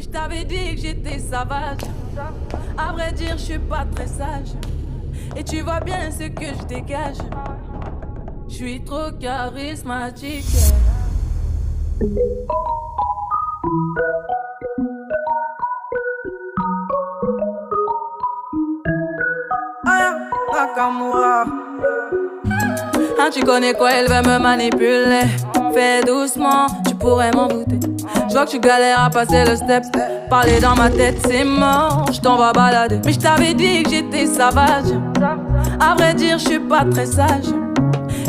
je t'avais dit que j'étais sauvage. À vrai dire, je suis pas très sage. Et tu vois bien ce que je dégage. Je suis trop charismatique. Aya Nakamura. Hein, tu connais quoi, elle veut me manipuler. Fais doucement, tu pourrais m'en douter. Je vois que tu galères à passer le step. Parler dans ma tête, c'est mort, je t'en vais balader. Mais je t'avais dit que j'étais sauvage. À vrai dire, je suis pas très sage.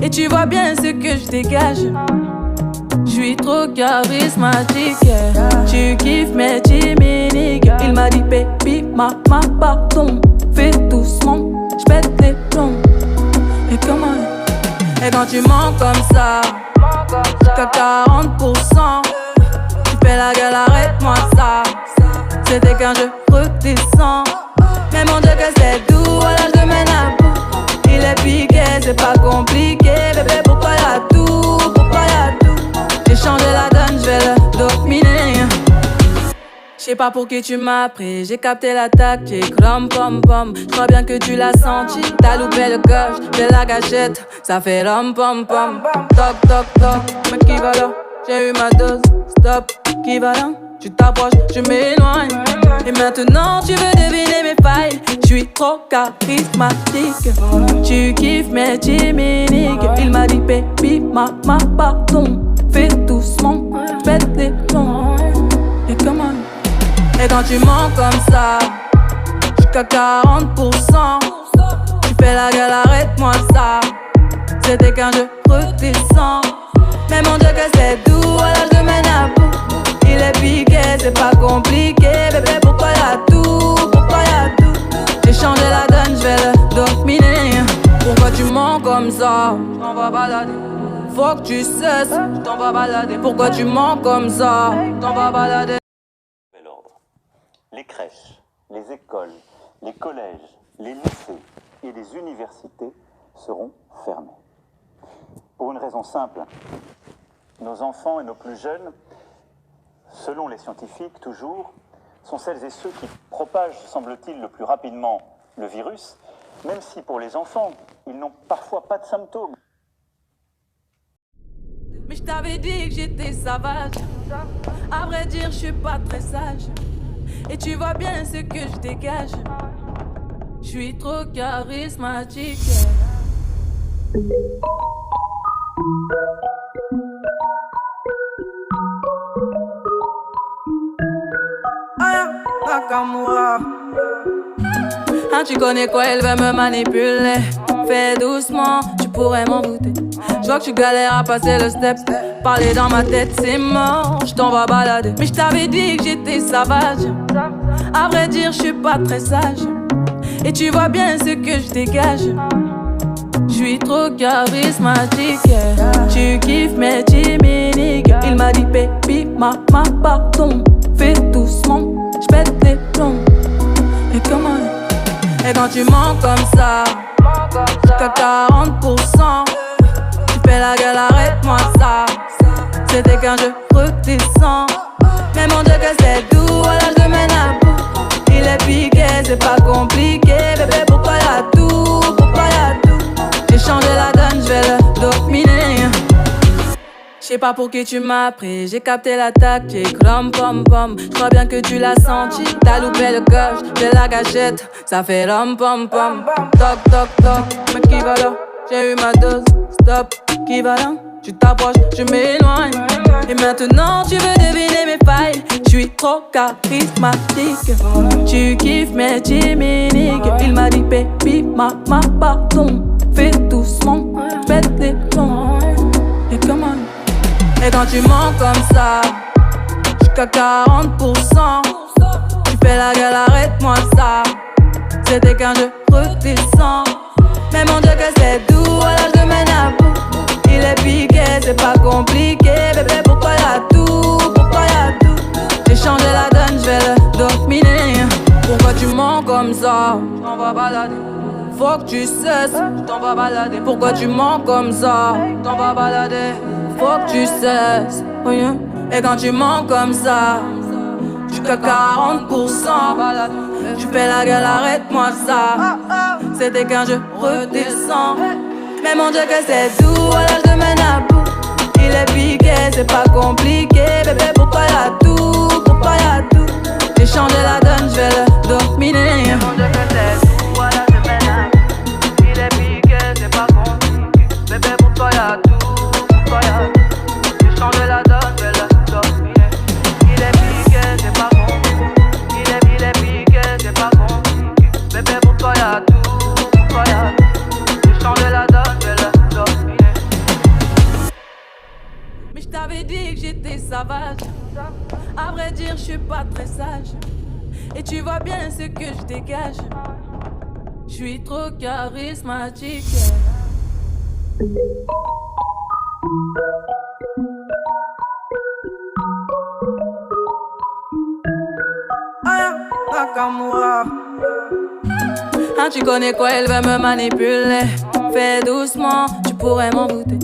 Et tu vois bien ce que je dégage. Je suis trop charismatique. Tu kiffes mes chimiques. Il m'a dit baby, mama, pardon. Fais doucement, je pète les plombs. Et comment? Et quand tu mens comme ça, jusqu'à 40%, tu fais la gueule, arrête-moi ça. C'était qu'un jeu redescend. Mais mon Dieu que c'est doux, à l'âge de mes nabots. Il est piqué, c'est pas compliqué. Bébé, pourquoi y'a tout? Pourquoi y'a tout? J'ai changé la donne, je vais le dominer. Je sais pas pour qui tu m'as pris, j'ai capté la tactique. Rom pom pom, je crois bien que tu l'as senti. T'as loupé le coche de la gâchette, ça fait rom pom pom. Toc toc toc, mais qui va là? J'ai eu ma dose, stop, qui va là? Tu t'approches, je m'éloigne. Et maintenant tu veux deviner mes failles. Je suis trop charismatique. Tu kiffes mes chimiques. Il m'a dit baby, mama, pardon. Fais doucement, pète les plombs. Et comment? Et quand tu mens comme ça, jusqu'à 40%, tu fais la gueule, arrête-moi ça. C'était qu'un jeu redescend. Mais mon Dieu que c'est doux, à l'âge de mes nabots. Il est piqué, c'est pas compliqué. Bébé, pourquoi y'a tout? Pourquoi y'a tout? J'ai changé la donne, je vais le dominer. Pourquoi tu mens comme ça? T'en vas balader. Faut que tu cesses, t'en vas balader. Pourquoi tu mens comme ça? T'en vas balader. Les crèches, les écoles, les collèges, les lycées et les universités seront fermés. Pour une raison simple, nos enfants et nos plus jeunes, selon les scientifiques toujours, sont celles et ceux qui propagent, semble-t-il, le plus rapidement le virus, même si pour les enfants, ils n'ont parfois pas de symptômes. Mais je t'avais dit que j'étais sauvage. À vrai dire, je suis pas très sage. Et tu vois bien ce que je dégage. Je suis trop charismatique. Aya Nakamura. Hein, tu connais quoi, elle veut me manipuler. Fais doucement, tu pourrais m'en douter. Je vois que tu galères à passer le step. Parler dans ma tête, c'est mort, je t'en vais balader. Mais je t'avais dit que j'étais sauvage. À vrai dire, je suis pas très sage. Et tu vois bien ce que je dégage. Je suis trop charismatique. Tu kiffes mes chimiques. Il m'a dit baby, mama, pardon. Fais doucement, je pète les plombs. Et comment? Et quand tu mens comme ça, jusqu'à 40%, tu fais la gueule, arrête-moi ça. C'était qu'un jeu redescend. Mais mon Dieu que c'est doux, à l'âge de mes nabots. Il est piqué, c'est pas compliqué. Bébé, pourquoi y'a tout? Pourquoi y'a tout? J'ai changé la donne, je vais le dominer. Je sais pas pour qui tu m'as pris, j'ai capté la tactique. Rom pom pom, je crois bien que tu l'as senti. T'as loupé le coche de la gâchette, ça fait rom pom pom. Toc toc toc, mais qui va là? J'ai eu ma dose, stop, qui va là? Tu t'approches, je m'éloigne. Et maintenant tu veux deviner mes failles. Je suis trop charismatique. Tu kiffes mes chimiques. Il m'a dit baby, mama, pardon. Fais doucement, pète les plombs. Et comment? Et quand tu mens comme ça, jusqu'à 40%, tu fais la gueule, arrête-moi ça. C'était qu'un jeu redescend. Mais mon Dieu que c'est doux, à l'âge de mes nabots. Il est piqué, c'est pas compliqué. Bébé, pourquoi y'a tout? Pourquoi y'a tout? J'ai changé la donne, je vais le dominer. Pourquoi tu mens comme ça? T'en vas balader. Faut que tu cesses, t'en vas balader. Pourquoi tu mens comme ça? T'en vas balader. Faut que tu cesses, oh yeah. Et quand tu mens comme ça, jusqu'à 40%. Tu fais la gueule, arrête-moi ça. C'était qu'un jeu, redescends. Mais mon Dieu que c'est doux, à l'âge de mène à bout. Il est piqué, c'est pas compliqué. Bébé, pourquoi y'a tout, pourquoi y'a tout. J'ai changé la donne, je vais le dominer. Mais mon Dieu que c'est doux, à l'âge de mène à bout. Il est piqué, c'est pas compliqué. Bébé, pourquoi y'a tout, pourquoi y'a tout. J'ai changé la donne, je vais le dominer. Il est piqué, c'est pas compliqué. Il est piqué, c'est pas compliqué. Bébé, pourquoi y'a tout, pourquoi y'a tout. J'ai changé la donne, je vais le dominer. Mais je t'avais dit que j'étais sauvage. À vrai dire, je suis pas très sage. Et tu vois bien ce que je dégage. Je suis trop charismatique. Nakamura. Ah, tu connais quoi, elle veut me manipuler. Fais doucement, tu pourrais m'en douter.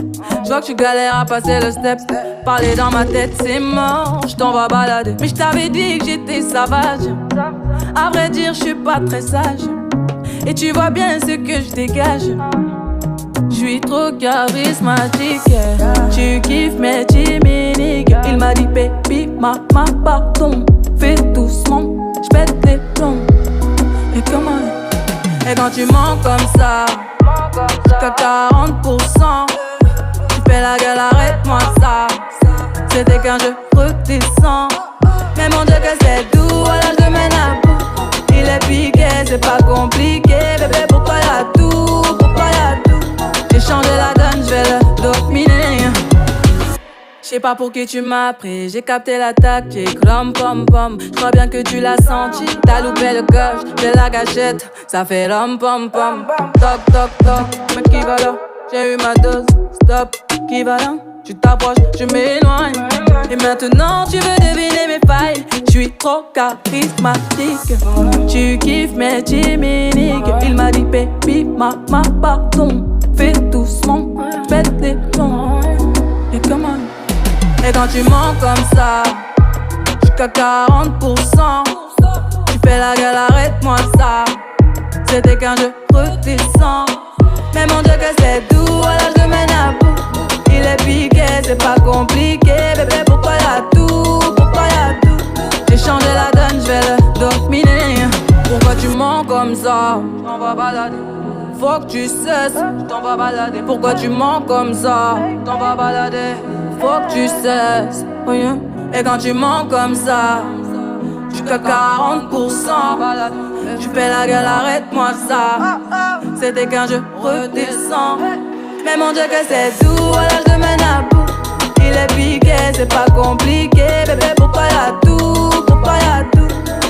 Je vois que tu galères à passer le step. Parler dans ma tête, c'est mort, je t'en vais balader. Mais je t'avais dit que j'étais sauvage. À vrai dire, je suis pas très sage. Et tu vois bien ce que je dégage. Je suis trop charismatique. Tu kiffes mes chimiques. Il m'a dit baby, maman, pardon. Fais doucement, j'pète les plombs. Et comment? Et quand tu mens comme ça, jusqu'à 40%. Tu fais la gueule, arrête-moi ça. C'était qu'un jeu, redescends. Mais mon Dieu que c'est doux, à l'âge de mène à bout. Il est piqué, c'est pas compliqué. Bébé, pourquoi y'a tout, pourquoi y'a tout. J'ai changé la donne, je vais le dominer. Je sais pas pour qui tu m'as pris, j'ai capté la tactique. Rom pom pom, je crois bien que tu l'as senti. T'as loupé le coche, j'ai la gâchette. Ça fait rom pom pom. Toc toc toc, mais qui va là? J'ai eu ma dose, stop, qui va là? Tu t'approches, je m'éloigne. Et maintenant tu veux deviner mes failles. Je suis trop charismatique. Tu kiffes mes chimiques. Il m'a dit baby, maman, pardon. Fais doucement, j'pète les plombs. Et comment? Et quand tu mens comme ça, jusqu'à 40%. Tu fais la gueule, arrête-moi ça. C'était qu'un jeu, redescends. Mais mon Dieu que c'est doux, à l'âge de mène à bout. Il est piqué, c'est pas compliqué. Bébé, pourquoi y'a tout, pourquoi y'a tout. J'ai changé la donne, je vais le dominer. Pourquoi tu mens comme ça? J't'en vas balader. Faut que tu cesses, j't'en vas balader. Pourquoi tu mens comme ça? J't'en vas balader. Faut que tu cesses, oui. Et quand tu mens comme ça, jusqu'à 40%. Tu fais la gueule, arrête-moi ça. C'était qu'un jeu, redescends. Mais mon Dieu que c'est doux, à l'âge de mène à bout. Il est piqué, c'est pas compliqué. Bébé, pourquoi y'a tout, pourquoi y'a tout.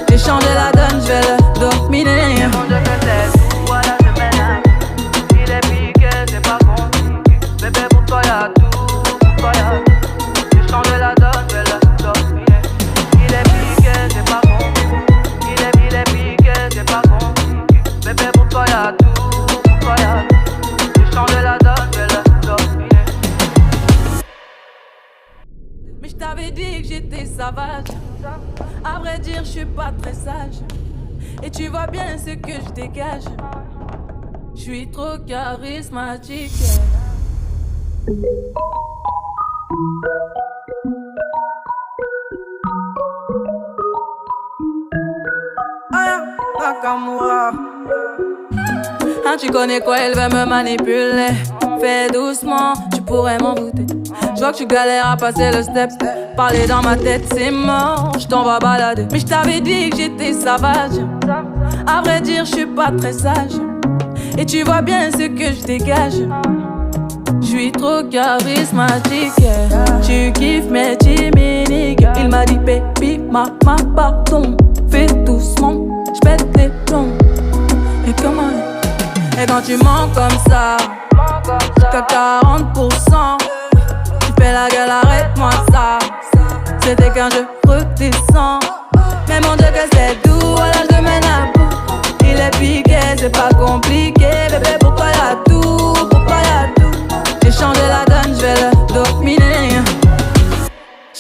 J'ai changé la donne, je vais le dominer. Mais mon Dieu que c'est doux, à l'âge de mène à bout. Il est piqué, c'est pas compliqué. Bébé, pourquoi y'a tout, pourquoi y'a tout. J'ai changé la donne, je vais le dominer. Il est piqué, c'est pas compliqué. Il est piqué, c'est pas compliqué. Bébé, pourquoi y'a tout, pourquoi y'a tout. J'ai changé la donne, je vais le dominer. Mais je t'avais dit que j'étais sauvage. À vrai dire, je suis pas très sage. Et tu vois bien ce que je dégage. Je suis trop charismatique. Nakamura. Ah, tu connais quoi, elle veut me manipuler. Fais doucement, tu pourrais m'en douter. Je vois que tu galères à passer le step. Parler dans ma tête, c'est mort, je t'en vais balader. Mais je t'avais dit que j'étais sauvage. À vrai dire, je suis pas très sage. Et tu vois bien ce que je dégage. Je suis trop charismatique. Tu kiffes mes chimiques. Il m'a dit baby, maman, pardon. Fais doucement, j'pète les plombs. Et comment? Et quand tu mens comme ça, jusqu'à 40%. Tu fais la gueule, arrête-moi ça. C'était qu'un jeu, redescends. Mais mon Dieu que c'est doux, à l'âge de mène à bout. Il est piqué, c'est pas compliqué. Bébé, pourquoi y'a tout, pourquoi y'a tout. J'ai changé la donne, je vais le dominer.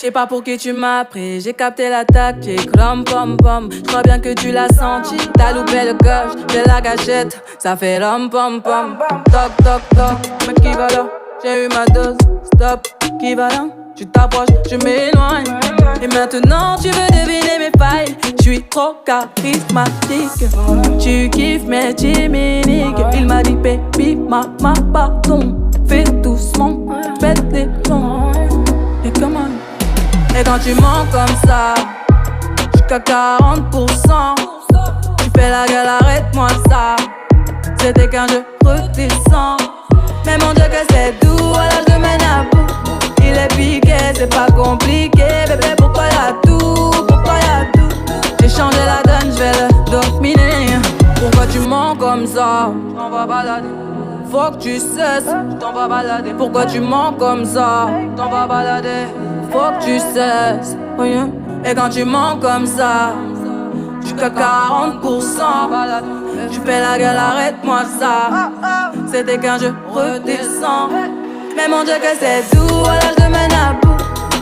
J'sais pas pour qui tu m'as pris, j'ai capté la tactique. Rom pom pom, j'crois bien que tu l'as senti. T'as loupé le coche, j'ai la gâchette. Ça fait rom pom pom. Toc toc toc, mais qui va là? J'ai eu ma dose, stop, qui va là? Tu t'approches, je m'éloigne. Et maintenant tu veux deviner mes failles. J'suis trop charismatique. Tu kiffes mes chimiques. Il m'a dit baby, ma pardon. Fais doucement, pète les plombs. Et comment? Et quand tu mens comme ça, jusqu'à 40%. Tu fais la gueule, arrête-moi ça. C'était qu'un jeu redescend. Mais mon Dieu que c'est doux, à l'âge de Ménabou. Il est piqué, c'est pas compliqué. Bébé, pourquoi y'a tout? Pourquoi y'a tout? J'ai changé la donne, j'vais le dominer. Pourquoi tu mens comme ça? T'en vas balader. Faut que tu cesses, t'en vas balader. Pourquoi tu mens comme ça? T'en vas balader. Faut que tu cesses, oh yeah. Et quand tu mens comme ça, jusqu'à 40%. Tu fais la gueule, arrête-moi ça. C'était qu'un jeu, redescends. Mais mon Dieu que c'est doux, à l'âge de Ménabou.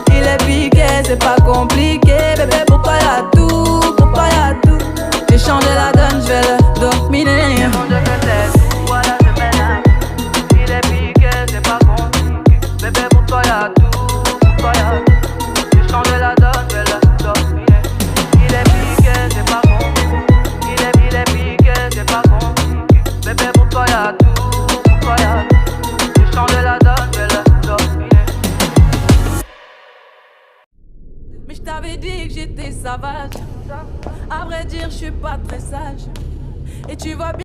Il est piqué, c'est pas compliqué. Bébé, pourquoi y'a tout? Pourquoi y'a tout? J'ai changé la donne, j'vais le dominer. Mon Dieu que c'est doux, à l'âge de Ménabou. Il est piqué, c'est pas compliqué. Bébé, pourquoi y'a tout? Pourquoi y'a tout? J'ai changé la donne, j'vais le dominer. Il est piqué, c'est pas compliqué. Il est piqué, c'est pas compliqué. Bébé, pourquoi y'a tout? Pourquoi y'a tout? J'ai changé la donne, j'vais le dominer. Mais j't'avais dit que j'étais sauvage. À vrai dire, j'suis pas très sage. Et tu vois bien.